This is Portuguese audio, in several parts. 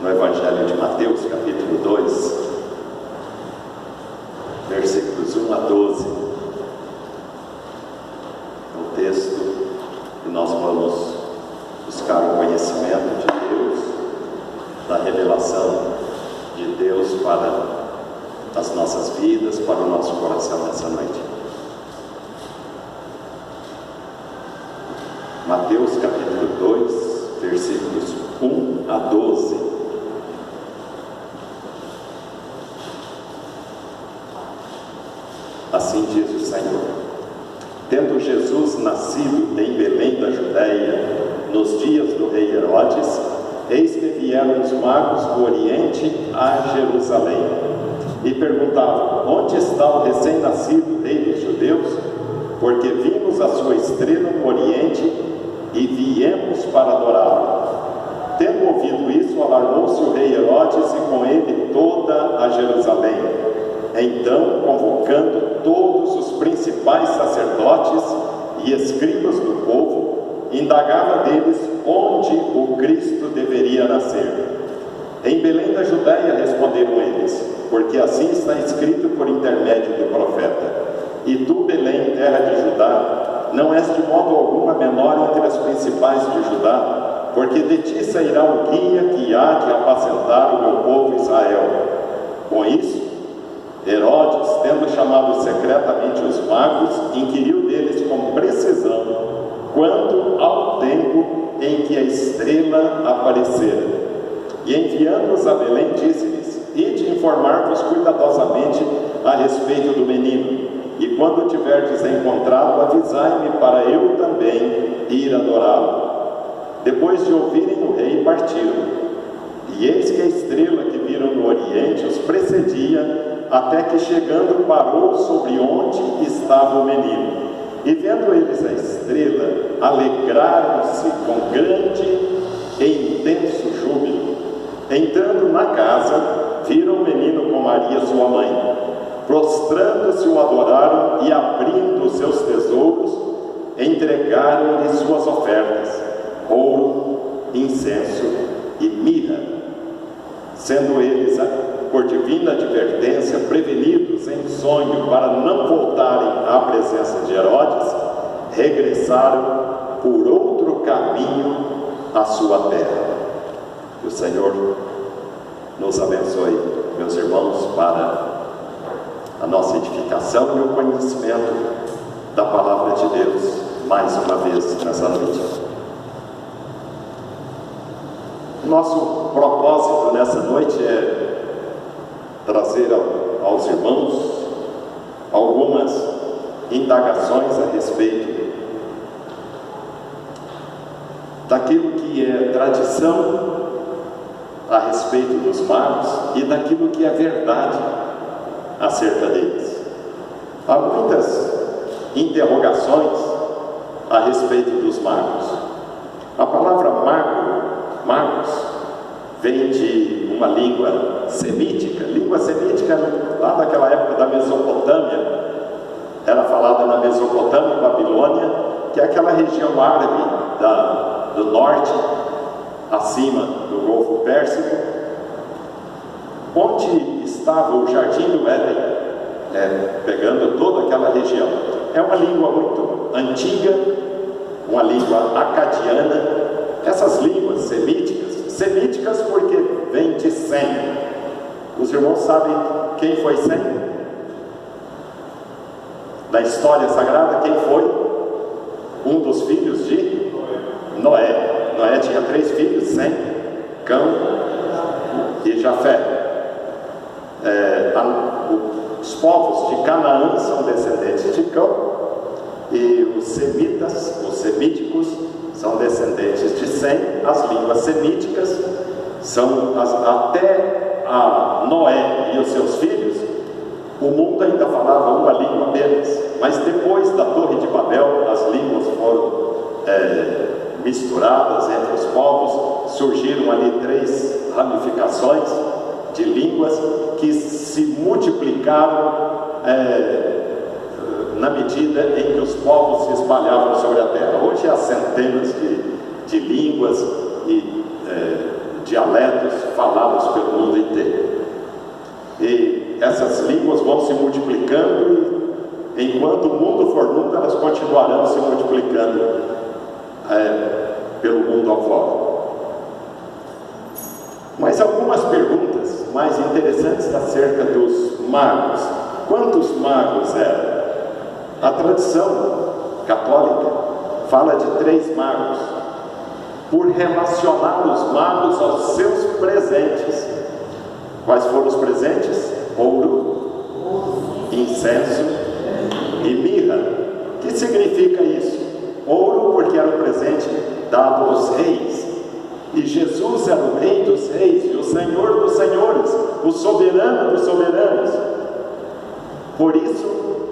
no Evangelho de Mateus, capítulo 2, versículos 1 a 12. É um texto que nós vamos buscar o conhecimento de Deus, da revelação de Deus para as nossas vidas, para o nosso coração nessa noite. Mateus capítulo 2, versículos 1 a 12. Assim diz o Senhor: tendo Jesus nascido em Belém da Judéia, nos dias do rei Herodes, eis que vieram os magos do Oriente a Jerusalém, e perguntavam: onde está o recém-nascido rei dos judeus? Porque vimos a sua estrela no Oriente e viemos para adorá-lo. Tendo ouvido isso, alarmou-se o rei Herodes e com ele toda a Jerusalém. Então, convocando todos os principais sacerdotes e escribas do povo, indagava deles onde o Cristo deveria nascer. Em Belém da Judéia, responderam eles, porque assim está escrito por intermédio do profeta: e tu, Belém, terra de Judá, não és de modo algum a menor entre as principais de Judá, porque de ti sairá o guia que há de apacentar o meu povo Israel. Com isso, Herodes, tendo chamado secretamente os magos, inquiriu deles com precisão quanto ao tempo em que a estrela aparecera. E enviando-os a Belém, disse-lhes: ide informar-vos cuidadosamente a respeito do menino, e quando o tiverdes encontrado, avisai-me para eu também ir adorá-lo. Depois de ouvirem o rei, partiram. E eis que a estrela que viram no Oriente os precedia, até que chegando parou sobre onde estava o menino. E vendo eles a estrela, alegraram-se com grande e intenso júbilo. Entrando na casa, viram o menino com Maria sua mãe. Prostrando-se o adoraram e, abrindo os seus tesouros, entregaram-lhe suas ofertas: ouro, incenso e mirra. Sendo eles, por divina advertência, prevenidos em sonho para não voltarem à presença de Herodes, regressaram por outro caminho à sua terra. Que o Senhor nos abençoe, meus irmãos, para a nossa edificação e o conhecimento da Palavra de Deus, mais uma vez nessa noite. Nosso propósito nessa noite é trazer aos irmãos algumas indagações a respeito daquilo que é tradição a respeito dos magos e daquilo que é verdade acerca deles. Há muitas interrogações a respeito dos magos. A palavra magos, vem de uma língua semítica. Língua semítica, lá daquela época da Mesopotâmia, era falada na Mesopotâmia e Babilônia, que é aquela região árabe do norte, acima do Golfo Pérsico, onde estava o Jardim do Éden, pegando toda aquela região. É uma língua muito antiga, uma língua acadiana. Essas línguas semíticas porque vem de Sem. Os irmãos sabem quem foi Sem? Da história sagrada, quem foi? Um dos filhos de Noé. Noé tinha 3 filhos, Sem, Cão e Jafé. Os povos de Canaã são descendentes de Cão, e os semíticos, são descendentes de Sem. As línguas semíticas são até a Noé e os seus filhos, o mundo ainda falava uma língua apenas, mas depois da Torre de Babel, as línguas foram misturadas entre os povos, surgiram ali 3 ramificações de línguas que se multiplicaram na medida em que os povos se espalhavam sobre a terra. Hoje há centenas de línguas e dialetos falados pelo mundo inteiro. E essas línguas vão se multiplicando, e enquanto o mundo for mundo, elas continuarão se multiplicando pelo mundo afora. Mas algumas perguntas mais interessantes acerca dos magos. Quantos magos eram? A tradição católica fala de 3 magos, por relacionar os magos aos seus presentes. Quais foram os presentes? Ouro, incenso e mirra. O que significa isso? Ouro, porque era o presente dado aos reis, e Jesus era o Rei dos reis e o Senhor dos senhores, o soberano dos soberanos. Por isso,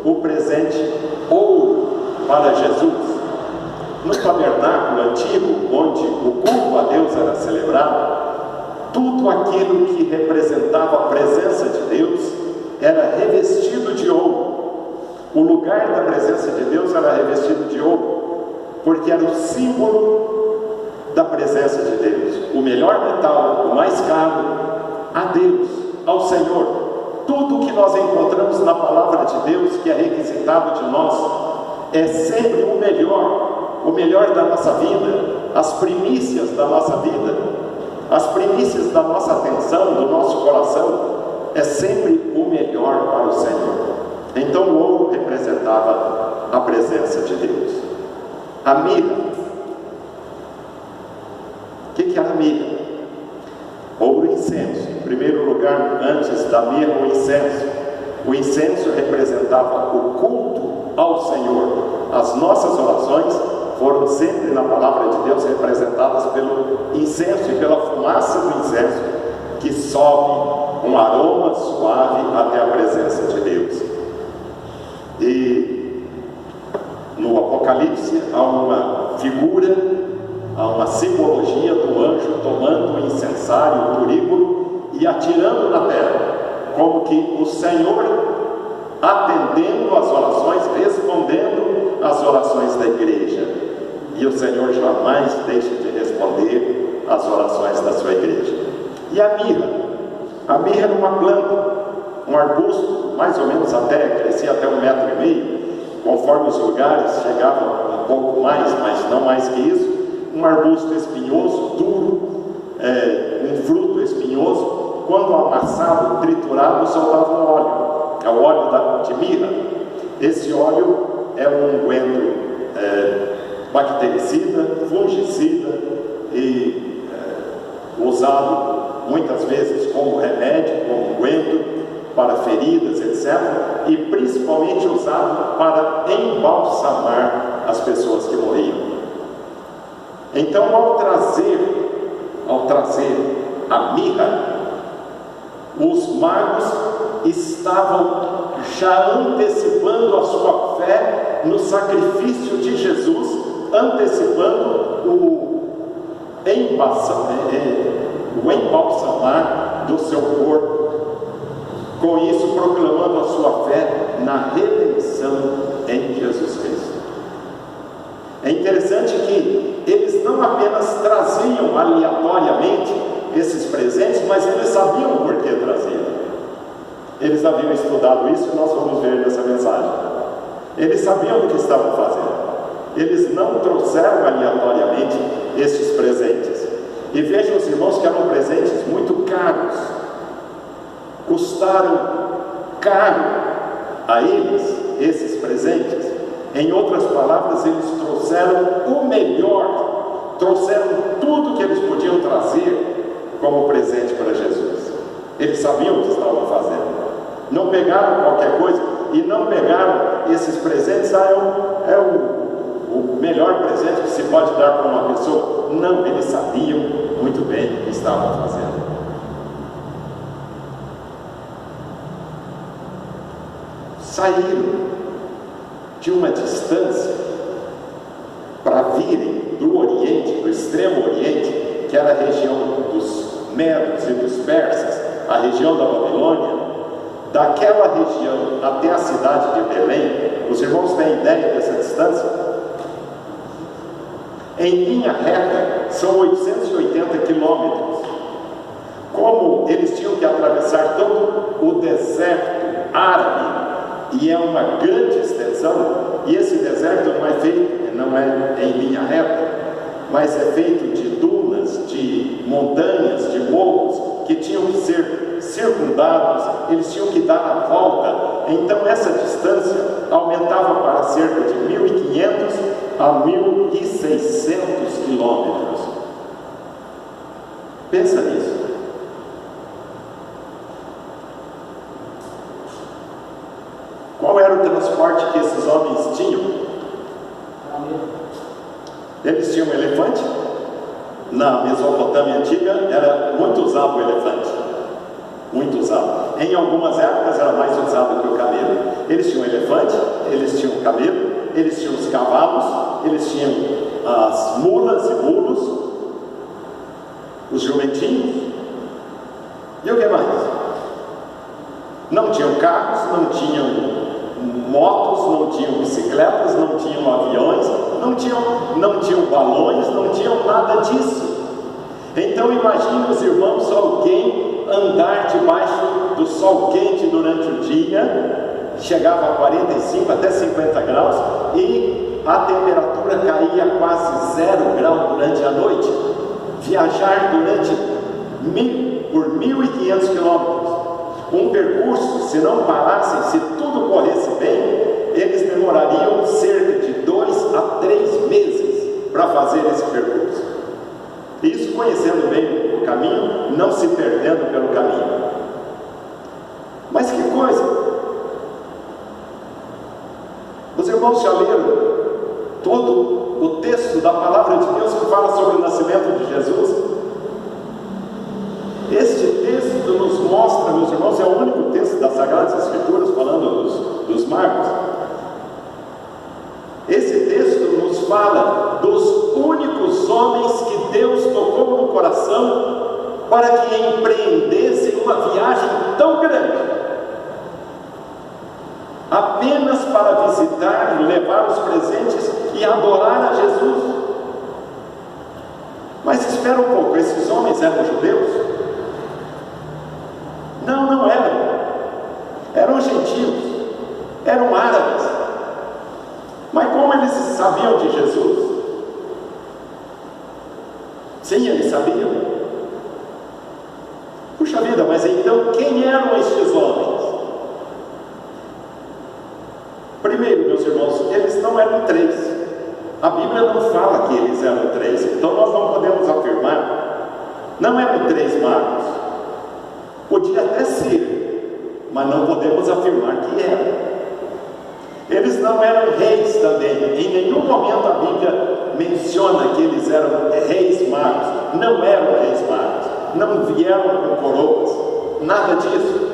o presente ouro para Jesus. No tabernáculo antigo, onde o culto a Deus era celebrado, tudo aquilo que representava a presença de Deus era revestido de ouro. O lugar da presença de Deus era revestido de ouro, porque era o símbolo da presença de Deus. O melhor metal, o mais caro, a Deus, ao Senhor. Tudo que nós encontramos na palavra de Deus, que é requisitado de nós, é sempre o melhor da nossa vida, as primícias da nossa vida, as primícias da nossa atenção, do nosso coração, é sempre o melhor para o Senhor. Então o ouro representava a presença de Deus. A mirra. O que era a mirra? Ouro e incenso. Em primeiro lugar, antes da mirra, o incenso. O incenso representava o culto ao Senhor. As nossas orações foram sempre, na palavra de Deus, representadas pelo incenso e pela fumaça do incenso, que sobe um aroma suave até a presença de Deus. E no Apocalipse há uma figura, há uma simbologia do anjo tomando o incensário, o turíbulo, e atirando na terra, como que o Senhor atendendo às orações, respondendo às orações da igreja. E o Senhor jamais deixa de responder às orações da sua igreja. E a mirra? A mirra era uma planta, um arbusto, mais ou menos crescia até 1,5 metros, conforme os lugares chegavam um pouco mais, mas não mais que isso. Um arbusto espinhoso, duro, um fruto espinhoso. Quando amassado, triturado, soltava um óleo. É o óleo de mirra. Esse óleo é um unguento bactericida, fungicida e usado muitas vezes como remédio, como unguento para feridas, etc. E principalmente usado para embalsamar as pessoas que morriam. Então, ao trazer a mirra, os magos estavam já antecipando a sua fé no sacrifício de Jesus, antecipando o embalsamar do seu corpo, com isso proclamando a sua fé na redenção em Jesus Cristo. É interessante que eles não apenas traziam aleatoriamente esses presentes, mas eles sabiam por que traziam. Eles haviam estudado isso e nós vamos ver nessa mensagem. Eles sabiam o que estavam fazendo. Eles não trouxeram aleatoriamente esses presentes. E vejam os irmãos que eram presentes muito caros. Custaram caro a eles esses presentes. Em outras palavras, eles trouxeram o melhor, trouxeram tudo que eles podiam trazer como presente para Jesus. Eles sabiam o que estavam fazendo. Não pegaram qualquer coisa e não pegaram esses presentes. É o melhor presente que se pode dar para uma pessoa. Não, eles sabiam muito bem o que estavam fazendo. Saíram de uma distância para virem do Oriente, do Extremo Oriente, que era a região dos Medos e dos Persas, a região da Babilônia. Daquela região até a cidade de Belém, os irmãos têm ideia dessa distância? Em linha reta, são 880 quilômetros. atravessar todo o deserto árabe, e é uma grande extensão, e esse deserto não é em linha reta, mas é feito de dunas, de montanhas, de morros, que tinham que ser circundados, eles tinham que dar a volta. Então essa distância aumentava para cerca de 1.500 a 1.600 quilômetros. Pensa nisso. Qual era o transporte que esses homens tinham? Eles tinham um elefante. Na Mesopotâmia antiga era muito usado o elefante, muito usado. Em algumas épocas era mais usado que o camelo. Eles tinham elefante, eles tinham camelo, eles tinham os cavalos, eles tinham as mulas e mulos, os jumentinhos, e o que mais? Não tinham carros, não tinham motos, não tinham bicicletas, não tinham aviões, não tinham balões, não tinham nada disso. Então imagine os irmãos, alguém andar debaixo do sol quente durante o dia, chegava a 45 até 50 graus, e a temperatura caía quase 0 grau durante a noite. Viajar por 1.500 quilômetros, um percurso, se não parassem, se tudo corresse bem, eles demorariam cerca de 2 a 3 meses para fazer esse percurso. Isso conhecendo bem o caminho, não se perdendo pelo caminho. Mas que coisa! Os irmãos já leram todo o texto da palavra de Deus que fala sobre o nascimento de Jesus? Este texto nos mostra, meus irmãos, é o único texto das Sagradas Escrituras falando dos magos. Esse texto nos fala dos únicos homens que Deus tocou no coração para que empreendessem uma viagem tão grande, apenas para visitar, levar os presentes e adorar a Jesus. Mas espera um pouco, esses homens eram judeus? Não eram. Eram gentios, eram árabes. Mas como eles sabiam de Jesus? Sim, eles sabiam. Puxa vida, mas então quem eram estes homens? Primeiro, meus irmãos, eles não eram 3. A Bíblia não fala que eles eram 3, então nós não podemos afirmar. Não eram 3 magos. Podia até ser, mas não podemos afirmar que eram. Eles não eram reis também. Em nenhum momento a Bíblia menciona que eles eram reis magos. Não eram reis magos. Não vieram com coroas. Nada disso.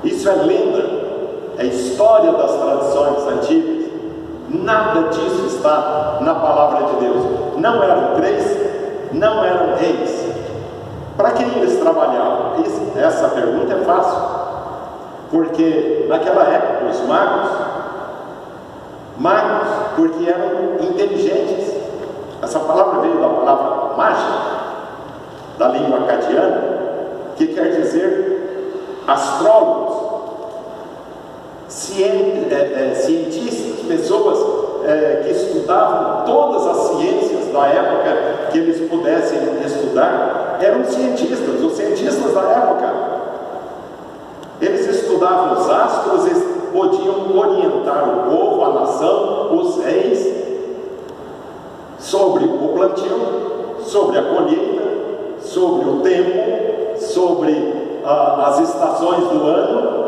Isso é lenda. É história das tradições antigas. Nada disso está na palavra de Deus. Não eram 3, não eram reis. Para quem eles trabalhavam? Essa pergunta é fácil, porque naquela época os magos, porque eram inteligentes. Essa palavra veio da palavra mágica, da língua acadiana, que quer dizer astrólogos, cientistas, pessoas que estudavam todas as ciências da época que eles pudessem estudar. Eram cientistas, os cientistas da época. Eles estudavam os astros, eles podiam orientar o povo, a nação, os reis, sobre o plantio, sobre a colheita, sobre o tempo, sobre as estações do ano.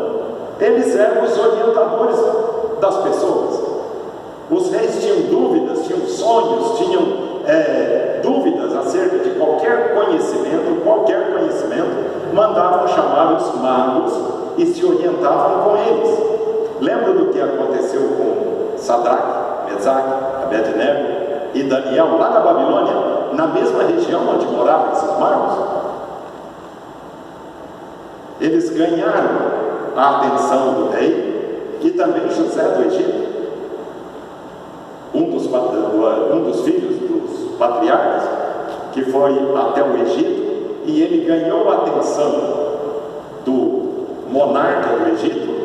Eles eram os orientadores das pessoas. Os reis tinham dúvidas, tinham sonhos, tinham dúvidas acerca de qualquer conhecimento, mandavam chamar os magos e se orientavam com eles. Lembra do que aconteceu com Sadraque, Mesaque, Abednego e Daniel lá na Babilônia, na mesma região onde moravam esses magos? Eles ganharam a atenção do rei e também José do Egito, um dos filhos dos patriarcas, que foi até o Egito e ele ganhou a atenção do monarca do Egito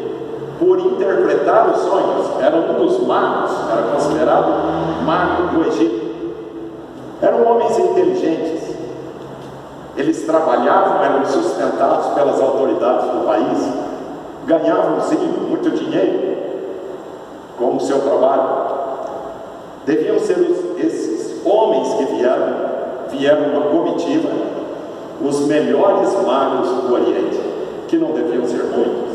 por interpretar os sonhos. Era um dos magos, era considerado mago do Egito. Eram homens inteligentes. Eles trabalhavam, eram sustentados pelas autoridades do país, ganhavam sim muito dinheiro com o seu trabalho. Deviam ser esses homens que vieram uma comitiva, os melhores magos do Oriente, que não deviam ser muitos.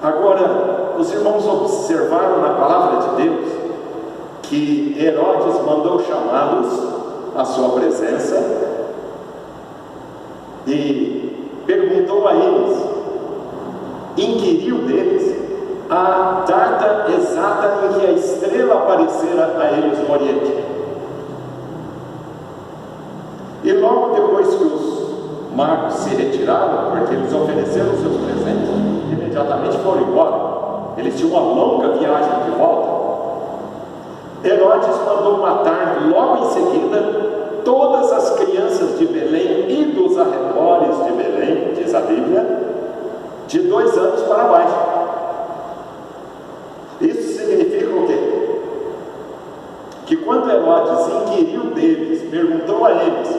Agora, os irmãos observaram na palavra de Deus que Herodes mandou chamá-los à sua presença e perguntou a eles, inquiriu deles a data exata em que a estrela aparecera a eles no Oriente. E logo depois que os magos se retiraram, porque eles ofereceram seus presentes, imediatamente foram embora. Eles tinham uma longa viagem de volta. Herodes mandou matar logo em seguida todas as crianças de Belém e dos arredores de Belém, diz a Bíblia, de 2 anos para baixo. Isso significa o quê? Que quando Herodes inquiriu deles, perguntou a eles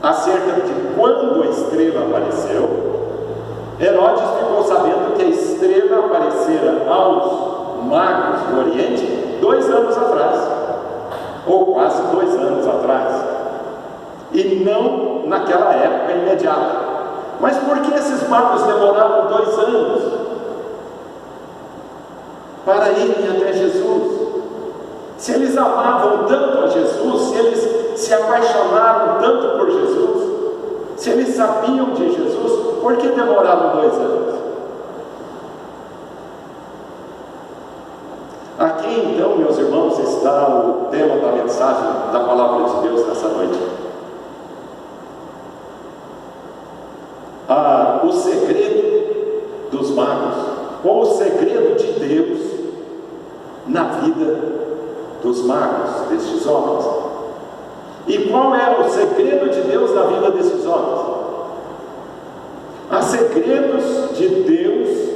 acerca de quando a estrela apareceu, Herodes ficou sabendo que a estrela aparecera aos magos do Oriente 2 anos atrás, ou quase 2 anos atrás, e não naquela época imediata. Mas por que esses magos demoraram 2 anos para irem até Jesus? Se eles amavam tanto a Jesus, se eles se apaixonaram tanto por Jesus, se eles sabiam de Jesus, por que demoraram 2 anos? Aqui então, meus irmãos, está o tema da mensagem da palavra de Deus nessa noite. O segredo dos magos, ou o segredo de Deus na vida dos magos, destes homens. E qual é o segredo de Deus na vida desses homens? Há segredos de Deus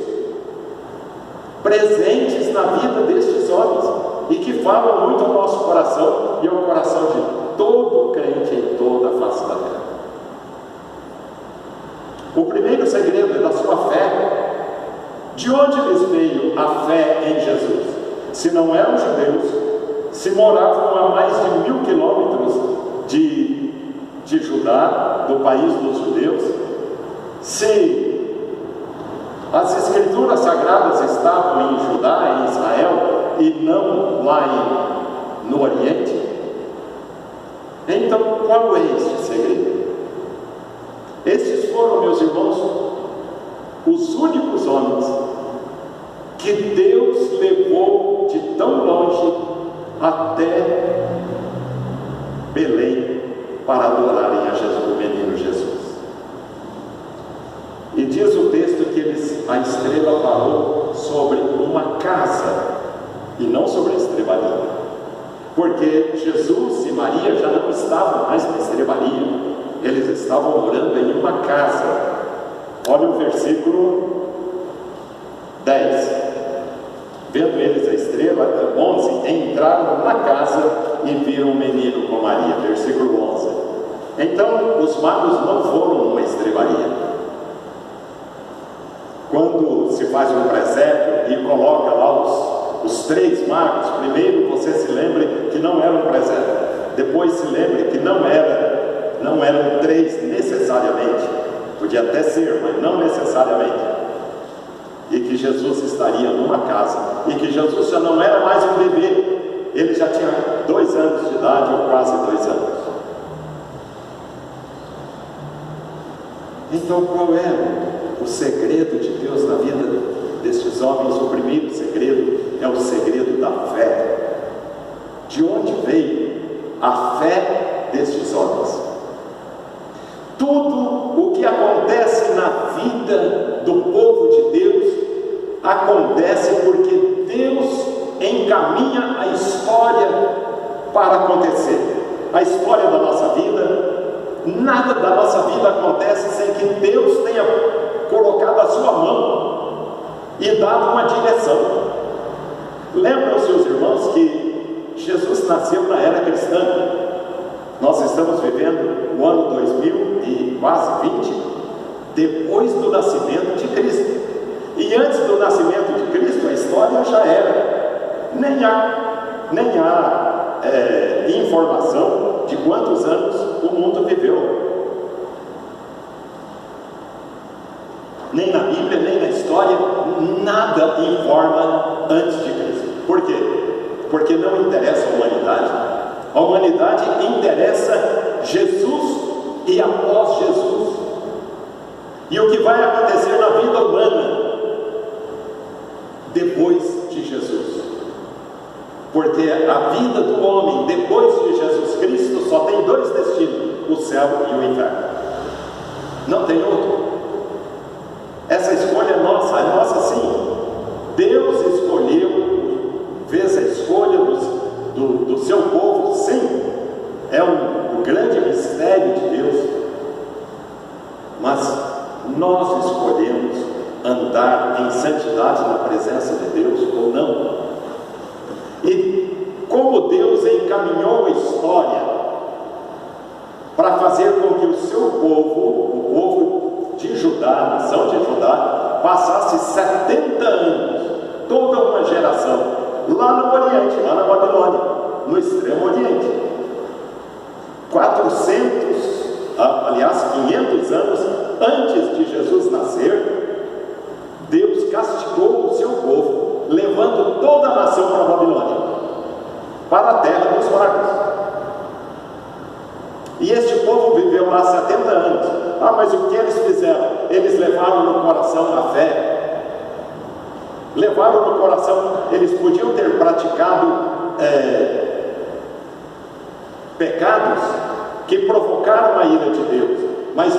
presentes na vida destes homens e que falam muito ao nosso coração e ao coração de todo crente em toda a face da terra. O primeiro segredo é da sua fé. De onde lhes veio a fé em Jesus? Se não eram judeus, se moravam a mais de 1000 quilômetros de Judá, do país dos judeus, se as escrituras sagradas estavam em Judá, em Israel, e não lá no Oriente, então qual é este segredo? Estes foram, meus irmãos, os únicos homens que Deus levou de tão longe até Belém para adorarem a Jesus, o menino Jesus. E diz o texto que a estrela parou sobre uma casa e não sobre a estrebaria, porque Jesus e Maria já não estavam mais na estrebaria, eles estavam morando em uma casa. Olha o versículo 10. Vendo eles a estrela, 11, entraram na casa e viram o menino com Maria. Versículo 11. Então os magos não foram numa estrebaria. Quando se faz um presépio e coloca lá os 3 magos, primeiro você se lembre que não era um presépio, depois se lembre que não eram 3 necessariamente, podia até ser, mas não necessariamente, e que Jesus estaria numa casa, e que Jesus já não era mais um bebê, ele já tinha 2 anos de idade, ou quase 2 anos. Então qual é o segredo de Deus na vida destes homens? O primeiro segredo é o segredo da fé. De onde veio a fé destes homens? Tudo o que acontece na vida do povo de Deus acontece porque Deus encaminha a história para acontecer. a história da nossa vida. Nada da nossa vida acontece sem que Deus tenha colocado a sua mão e dado uma direção. Lembram-se os irmãos que Jesus nasceu na era cristã. Nós estamos vivendo o ano 2000 e quase 20 depois do nascimento de Cristo. E antes do nascimento de Cristo, a história já era. Nem há informação de quantos anos o mundo viveu. Nem na Bíblia, nem na história, nada informa antes de Cristo. Por quê? Porque não interessa a humanidade. A humanidade interessa Jesus e após Jesus. E o que vai acontecer na vida humana depois de Jesus. Porque a vida do homem depois de Jesus Cristo só tem dois destinos: o céu e o inferno. Não tem outro. Essa escolha é nossa sim. Deus escolheu, fez a escolha do seu povo, sim. É um grande mistério de Deus. Mas nós escolhemos andar em santidade na presença de Deus ou não. E como Deus encaminhou a história para fazer com que o seu povo, o povo de Judá, a nação de Judá, passasse 70 anos, toda uma geração, lá no Oriente, lá na Babilônia, no extremo Oriente. 500 anos antes de Jesus nascer, Deus castigou o seu povo, levando toda a nação para a Babilônia, para a terra dos magos. E este povo viveu lá 70 anos. Mas o que eles fizeram? Eles levaram no coração a fé. Levaram no coração, eles podiam ter praticado pecados que provocaram a ira de Deus, mas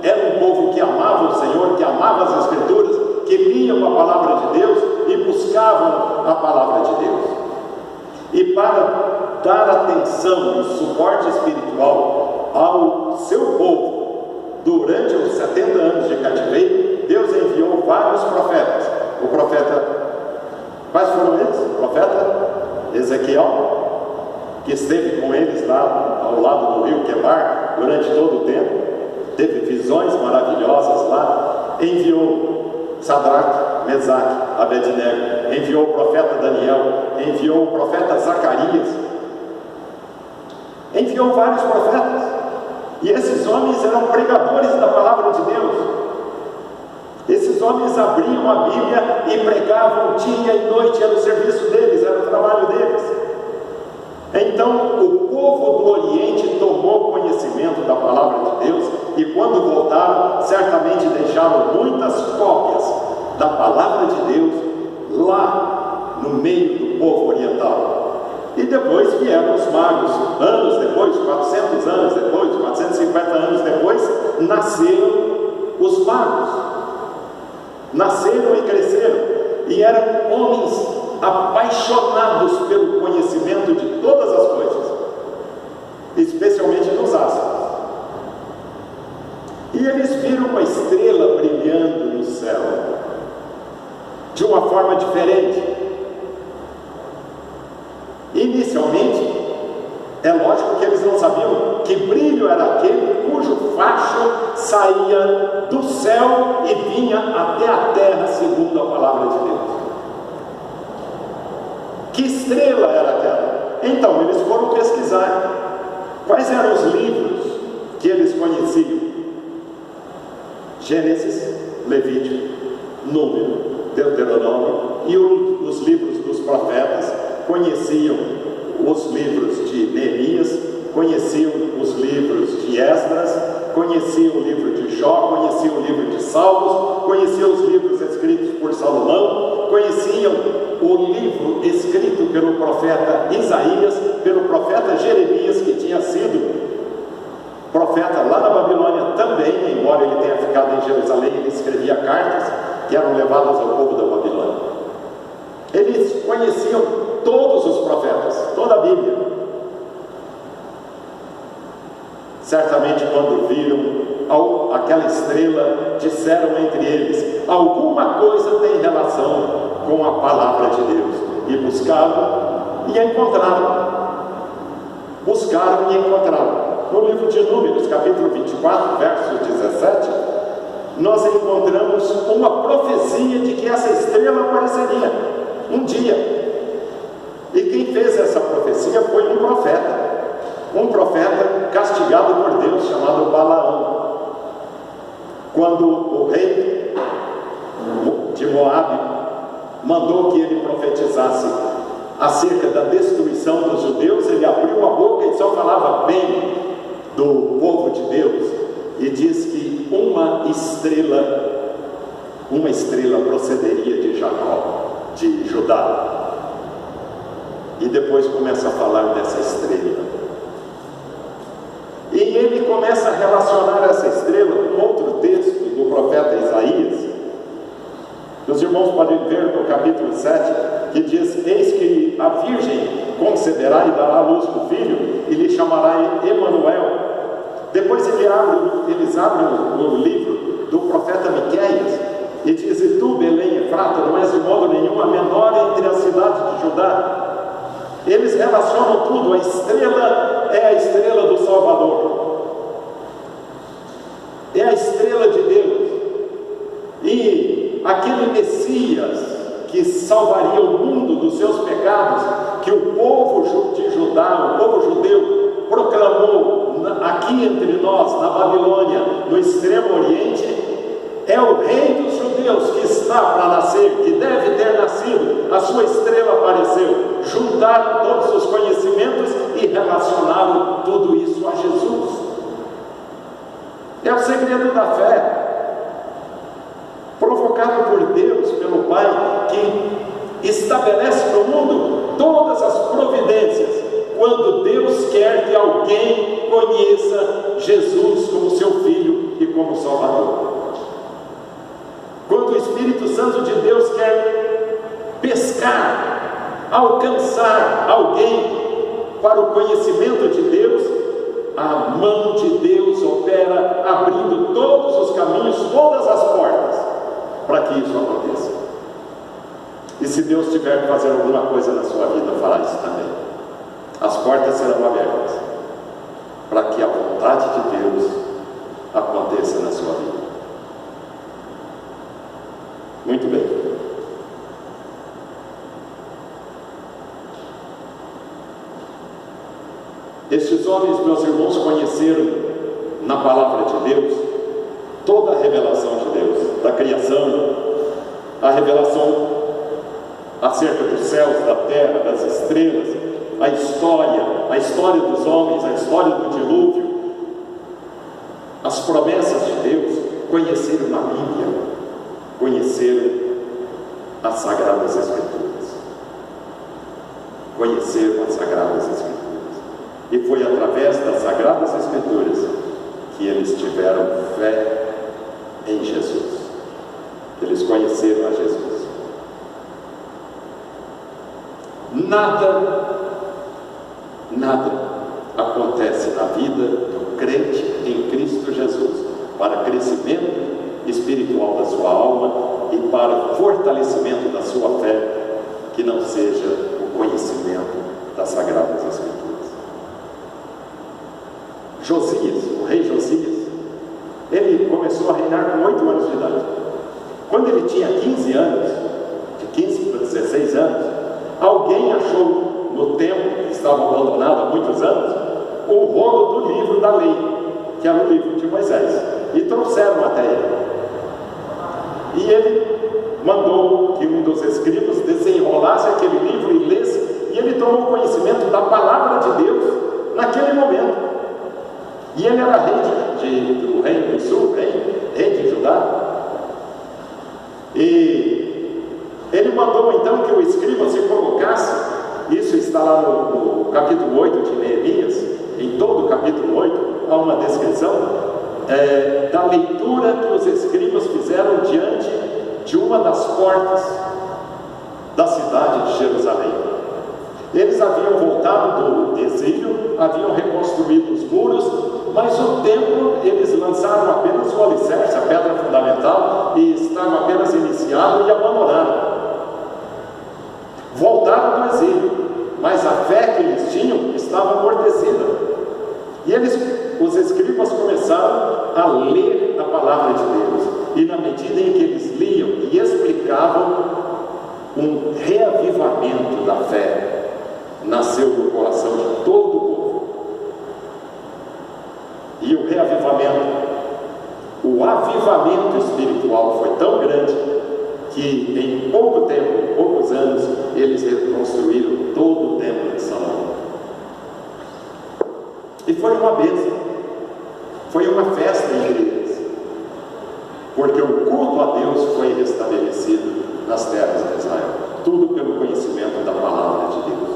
era um povo que amava o Senhor, que amava as Escrituras, que liam a palavra de Deus e buscavam a palavra de Deus. E para dar atenção e suporte espiritual ao seu povo durante os 70 anos de cativeiro, Deus enviou vários profetas. O profeta, quais foram eles? O profeta Ezequiel, que esteve com eles lá ao lado do rio Quebar durante todo o tempo, teve visões maravilhosas lá. Enviou Sadraque, Mesaque, Abednego, enviou o profeta Daniel, enviou o profeta Zacarias, enviou vários profetas. E esses homens eram pregadores da palavra de Deus. Esses homens abriam a Bíblia e pregavam dia e noite, era o serviço deles, era o trabalho deles. Então o povo do Oriente tomou conhecimento da palavra de Deus, e quando voltaram, certamente deixaram muitas cópias da palavra de Deus lá no meio do povo oriental. E depois vieram os magos, anos depois, 400 anos depois, 450 anos depois, nasceram os magos. Nasceram e cresceram, e eram homens apaixonados pelo conhecimento de todas as coisas, especialmente dos astros. E eles viram uma estrela brilhando no céu, de uma forma diferente. Inicialmente, é lógico que eles não sabiam que brilho era aquele cujo facho saía do céu e vinha até a terra, segundo a palavra de Deus. Que estrela era aquela? Então, eles foram pesquisar quais eram os livros que eles conheciam. Gênesis, Levítico, Número, Deuteronômio e os livros dos profetas. Conheciam os livros de Neemias, conheciam os livros de Esdras, conheciam o livro de Jó, conheciam o livro de Salmos, conheciam os livros escritos por Salomão, conheciam o livro escrito pelo profeta Isaías, pelo profeta Jeremias, que tinha sido profeta lá na Babilônia também, embora ele tenha ficado em Jerusalém. Ele escrevia cartas que eram levadas ao povo da Babilônia. Eles conheciam todos os profetas, toda a Bíblia. Certamente, quando viram aquela estrela, disseram entre eles: alguma coisa tem relação com a palavra de Deus. E buscaram e encontraram. Buscaram e encontraram. No livro de Números, capítulo 24, verso 17, nós encontramos uma profecia de que essa estrela apareceria um dia. E quem fez essa profecia foi um profeta castigado por Deus, chamado Balaão. Quando o rei de Moabe mandou que ele profetizasse acerca da destruição dos judeus, ele abriu a boca e só falava bem do povo de Deus, e diz que uma estrela procederia de Jacó, de Judá. E depois começa a falar dessa estrela. E ele começa a relacionar essa estrela com outro texto do profeta Isaías. Os irmãos podem ver no capítulo 7, que diz: eis que a virgem conceberá e dará à luz um filho, e lhe chamará Emanuel. Depois eles abrem no livro do profeta Miqueias, e diz: e tu, Belém Efrata, não és de modo nenhum a menor entre as cidades de Judá. Eles relacionam tudo. A estrela é a estrela do Salvador, é a estrela de Deus. E aquele Messias que salvaria o mundo dos seus pecados, que o povo de Judá, o povo judeu, proclamou aqui entre nós, na Babilônia, no extremo oriente, é o rei dos judeus que está para nascer, que deve ter nascido. A sua estrela apareceu. Juntaram todos os conhecimentos e relacionaram tudo isso a Jesus. É o segredo da fé, provocado por Deus, pelo Pai, que estabelece no mundo todas as providências quando Deus quer que alguém conheça Jesus como seu Filho e como Salvador. Quando o Espírito Santo de Deus quer pescar, alcançar alguém para o conhecimento de Deus, a mão de Deus opera abrindo todos os caminhos, todas as portas, para que isso aconteça. E se Deus tiver que fazer alguma coisa na sua vida, fará isso também. As portas serão abertas para que a vontade de Deus aconteça na sua vida. Muito bem. Estes homens, meus irmãos, conheceram na palavra de Deus toda a revelação de Deus, da criação, a revelação acerca dos céus, da terra, das estrelas, a história dos homens, a história do dilúvio, as promessas de Deus. Conheceram a Bíblia, conheceram as Sagradas Escrituras, conheceram as Sagradas Escrituras, e foi através das Sagradas Escrituras que eles tiveram fé em Jesus, que eles conheceram a Jesus. Nada acontece na vida do crente em Cristo Jesus para crescimento espiritual da sua alma e para fortalecimento da sua fé que não seja o conhecimento das Sagradas Escrituras. Josias, o rei Josias, ele começou a reinar com 8 anos de idade. Quando ele tinha 15 anos, de 15 para 16 anos, alguém achou no templo, que estava abandonado há muitos anos, o rolo do livro da lei, que era o livro de Moisés, e trouxeram até ele. E ele mandou que um dos escribas desenrolasse aquele livro e lesse, e ele tomou conhecimento da palavra de Deus naquele momento. E ele era rei do reino do sul, rei de Judá. E ele mandou então que o escriba se colocasse. Isso está lá no capítulo 8 de Neemias. Em todo o capítulo 8 há uma descrição da leitura que os escribas fizeram diante de uma das portas da cidade de Jerusalém. Eles haviam voltado do exílio, haviam reconstruído os muros, mas o templo, eles lançaram apenas o alicerce, a pedra fundamental, e estava apenas iniciado e abandonaram. Voltaram do exílio, mas a fé que eles tinham estava amortecida. E os escribas começaram a ler a palavra de Deus, e na medida em que eles liam e explicavam, um reavivamento da fé nasceu no coração de todo o povo. E o reavivamento, o avivamento espiritual foi tão grande que em pouco tempo, poucos anos, eles reconstruíram todo o templo de Salomão. E foi uma bênção, foi uma festa entre eles, porque o culto a Deus foi restabelecido nas terras de Israel, tudo pelo conhecimento da palavra de Deus.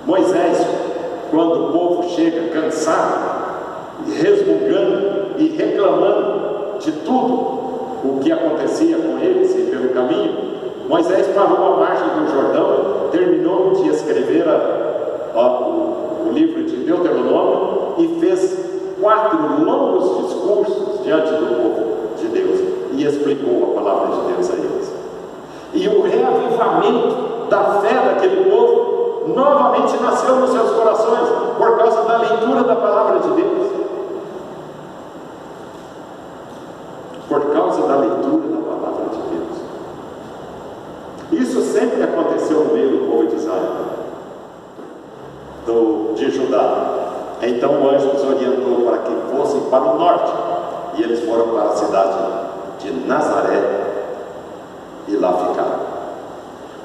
Moisés, quando o povo chega cansado, resmungando e reclamando de tudo o que acontecia com eles e pelo caminho, Moisés parou à margem do Jordão, terminou de escrever o livro de Deuteronômio e fez 4 longos discursos diante do povo de Deus e explicou a palavra de Deus a eles. E o reavivamento da fé daquele povo novamente nasceu nos seus corações por causa da leitura da palavra de Deus. Por causa da leitura da palavra de Deus. Isso sempre aconteceu no meio do povo de Israel, de Judá. Então o anjo os orientou para que fossem para o norte, e eles foram para a cidade de Nazaré e lá ficaram.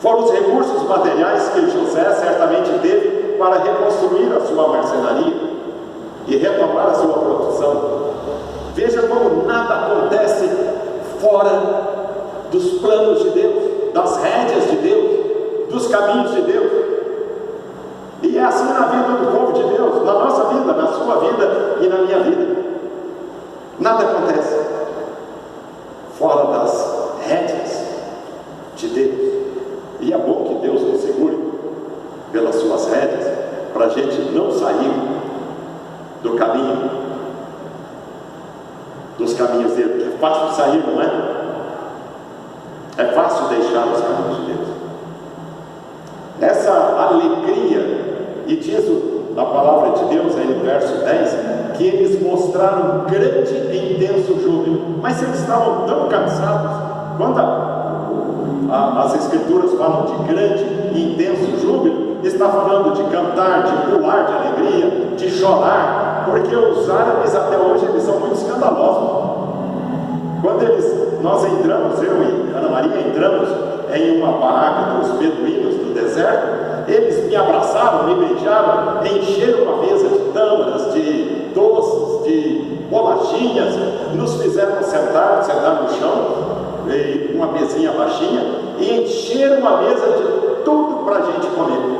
Foram os recursos materiais que José certamente teve para reconstruir a sua marcenaria e retomar a sua produção. Veja como nada acontece fora dos planos de Deus, das rédeas de Deus, dos caminhos de Deus. E é assim na vida do povo de Deus, na nossa vida, na sua vida e na minha vida. Nada acontece fora das rédeas de Deus. E é bom que Deus nos segure pelas suas rédeas, para a gente não sair do caminho, dos caminhos dele. É fácil sair, não é? É fácil deixar os caminhos de Deus. Essa alegria, e diz a palavra de Deus aí no verso 10, que eles mostraram grande e intenso júbilo. Mas eles estavam tão cansados. Quando as escrituras falam de grande e intenso júbilo, está falando de cantar, de pular de alegria, de chorar, porque os árabes até hoje eles são muito escandalosos. Quando nós entramos, eu e Ana Maria entramos em uma barraca dos beduínos do deserto, eles me abraçaram, me beijaram, encheram uma mesa de tâmaras, de doces, de bolachinhas, nos fizeram sentar no chão, uma mesinha baixinha, e encheram a mesa de tudo para a gente comer.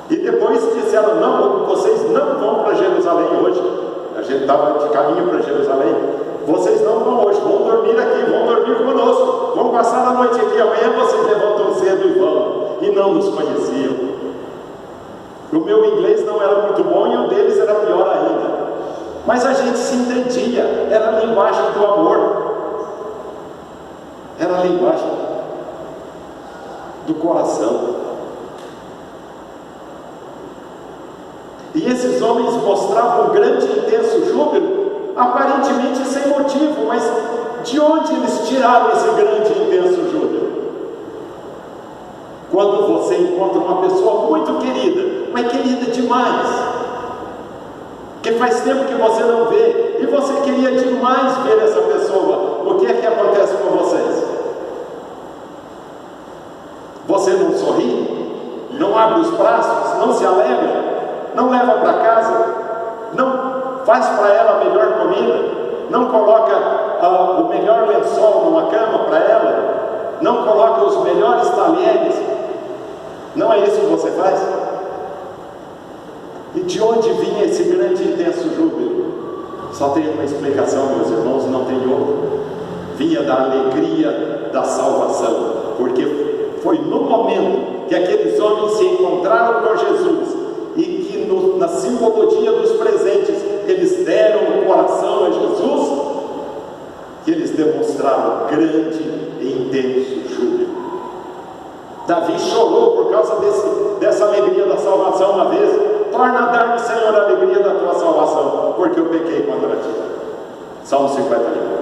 E depois disseram: não, vocês não vão para Jerusalém hoje. A gente estava de caminho para Jerusalém. Vocês não vão hoje, vão dormir aqui, vão dormir conosco, vão passar a noite aqui, amanhã vocês levantam cedo e vão. E não nos conheciam. O meu inglês não era muito bom e o deles era pior ainda. Mas a gente se entendia, era a linguagem do amor. Era a linguagem do coração. E esses homens mostravam um grande e intenso júbilo, aparentemente sem motivo, mas de onde eles tiraram esse grande e intenso júbilo? Quando você encontra uma pessoa muito querida, mas querida demais, que faz tempo que você não vê, e você queria demais ver essa pessoa, o que é que acontece com vocês? Você não sorri? Não abre os braços? Não se alegra? Não leva para casa? Não faz para ela a melhor comida? Não coloca o melhor lençol numa cama para ela? Não coloca os melhores talheres? Não é isso que você faz? E de onde vinha esse grande e intenso júbilo? Só tem uma explicação, meus irmãos, não tem outra. Vinha da alegria da salvação, porque foi no momento que aqueles homens se encontraram com Jesus e que na simbologia dos presentes eles deram o coração a Jesus, que eles demonstraram grande e intenso júbilo. Davi chorou por causa dessa alegria da salvação uma vez. Torna a dar-me, Senhor, a alegria da tua salvação, porque eu pequei contra ti. Salmo 51.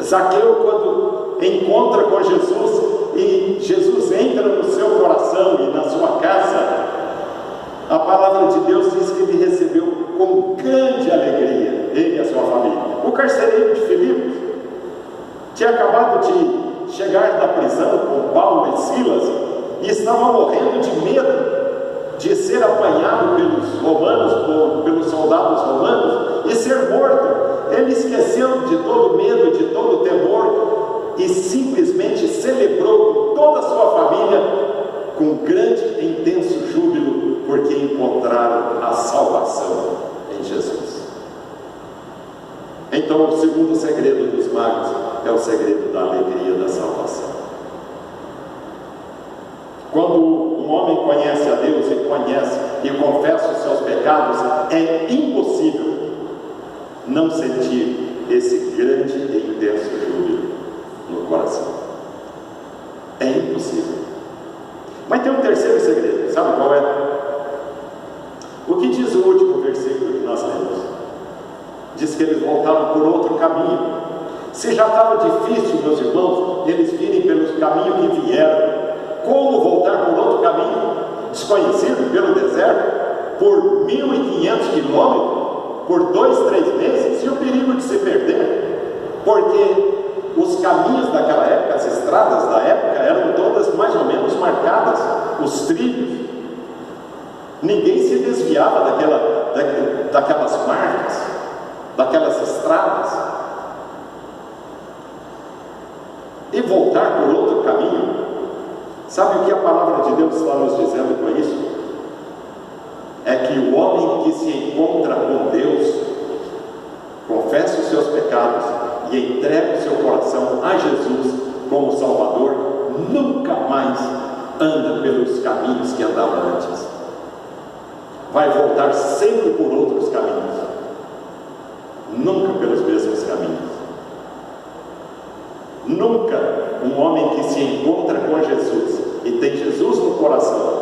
Zaqueu, quando encontra com Jesus e Jesus entra no seu coração e na sua casa, a palavra de Deus diz que ele recebeu com grande alegria, ele e a sua família. O carcereiro de Filipos tinha acabado de chegar da prisão com Paulo e Silas e estava morrendo de medo de ser apanhado pelos romanos, pelos soldados romanos e ser morto. Ele esqueceu de todo medo, de todo temor e simplesmente celebrou com toda a sua família com grande e intenso júbilo, porque encontraram a salvação em Jesus. Então, o segundo segredo dos magos é o segredo da alegria da salvação. Quando um homem conhece a Deus e confessa os seus pecados, é impossível não sentir esse grande e intenso júbilo no coração. É impossível. Mas tem um terceiro segredo, sabe qual é? O que diz o último versículo que nós lemos? Diz que eles voltaram por outro caminho. Se já estava difícil, meus irmãos, eles virem pelo caminho que vieram, como voltar por outro caminho desconhecido pelo deserto, por 1.500 quilômetros, por 2-3 meses, e o perigo de se perder? Porque os caminhos daquela época, as estradas da época, eram todas mais ou menos marcadas, os trilhos. Ninguém se desviava daquelas marcas, daquelas estradas. E voltar por outro caminho, sabe o que a palavra de Deus está nos dizendo com isso? É que o homem que se encontra com Deus, confessa os seus pecados e entrega o seu coração a Jesus como Salvador, nunca mais anda pelos caminhos que andava antes. Vai voltar sempre por outros caminhos, nunca pelos mesmos caminhos. Nunca um homem que se encontra com Jesus e tem Jesus no coração,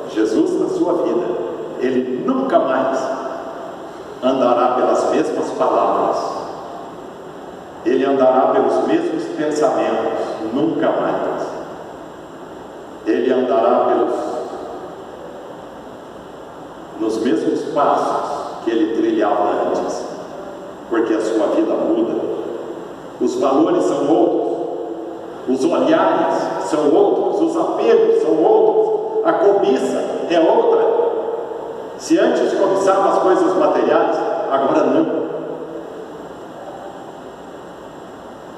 Jesus na sua vida, ele nunca mais andará pelas mesmas palavras, ele andará pelos mesmos pensamentos, nunca mais. Ele andará nos mesmos passos que ele trilhava antes, porque a sua vida muda, os valores são outros, os olhares são outros, os apegos são outros, a cobiça é outra. Se antes cobiçava as coisas materiais, agora não.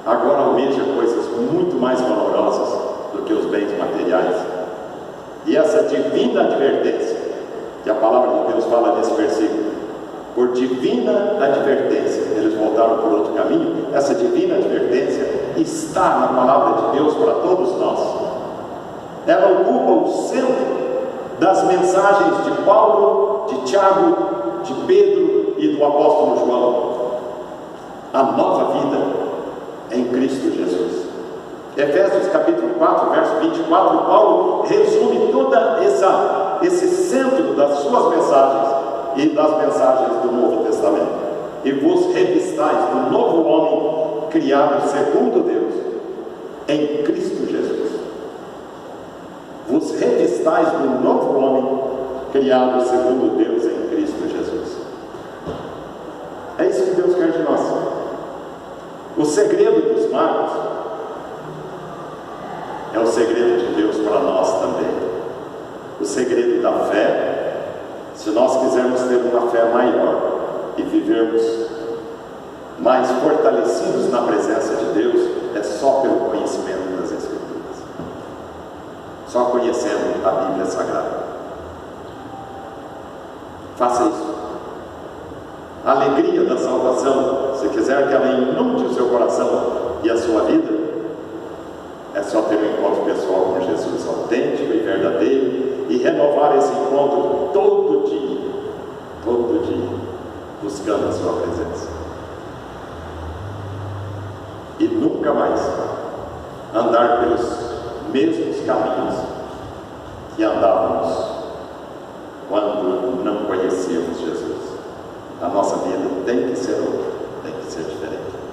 Agora almeja coisas muito mais valorosas do que os bens materiais. E essa divina advertência, que a palavra de Deus fala nesse versículo, por divina advertência, eles voltaram por outro caminho. Essa divina advertência está na palavra de Deus para todos nós. Ela ocupa o centro das mensagens de Paulo, de Tiago, de Pedro e do apóstolo João. A nova vida em Cristo Jesus. Efésios capítulo 4, verso 24, Paulo resume toda esse centro das suas mensagens e das mensagens do Novo Testamento. E vos revistais do novo homem criado segundo Deus em Cristo Jesus. Vos revistais do novo homem criado segundo Deus em Cristo Jesus. É isso que Deus quer de nós. O segredo dos magos é o segredo de Deus para nós também. O segredo da fé, se nós quisermos ter uma fé maior e vivermos mais fortalecidos na presença de Deus, é só pelo conhecimento das Escrituras, só conhecendo a Bíblia Sagrada. Faça isso. A alegria da salvação, se quiser que ela inunde o seu coração e a sua vida, é só ter um encontro pessoal com Jesus autêntico e verdadeiro, e renovar esse encontro todo dia, buscando a sua presença. E nunca mais andar pelos mesmos caminhos que andávamos quando não conhecíamos Jesus. A nossa vida tem que ser outra, tem que ser diferente.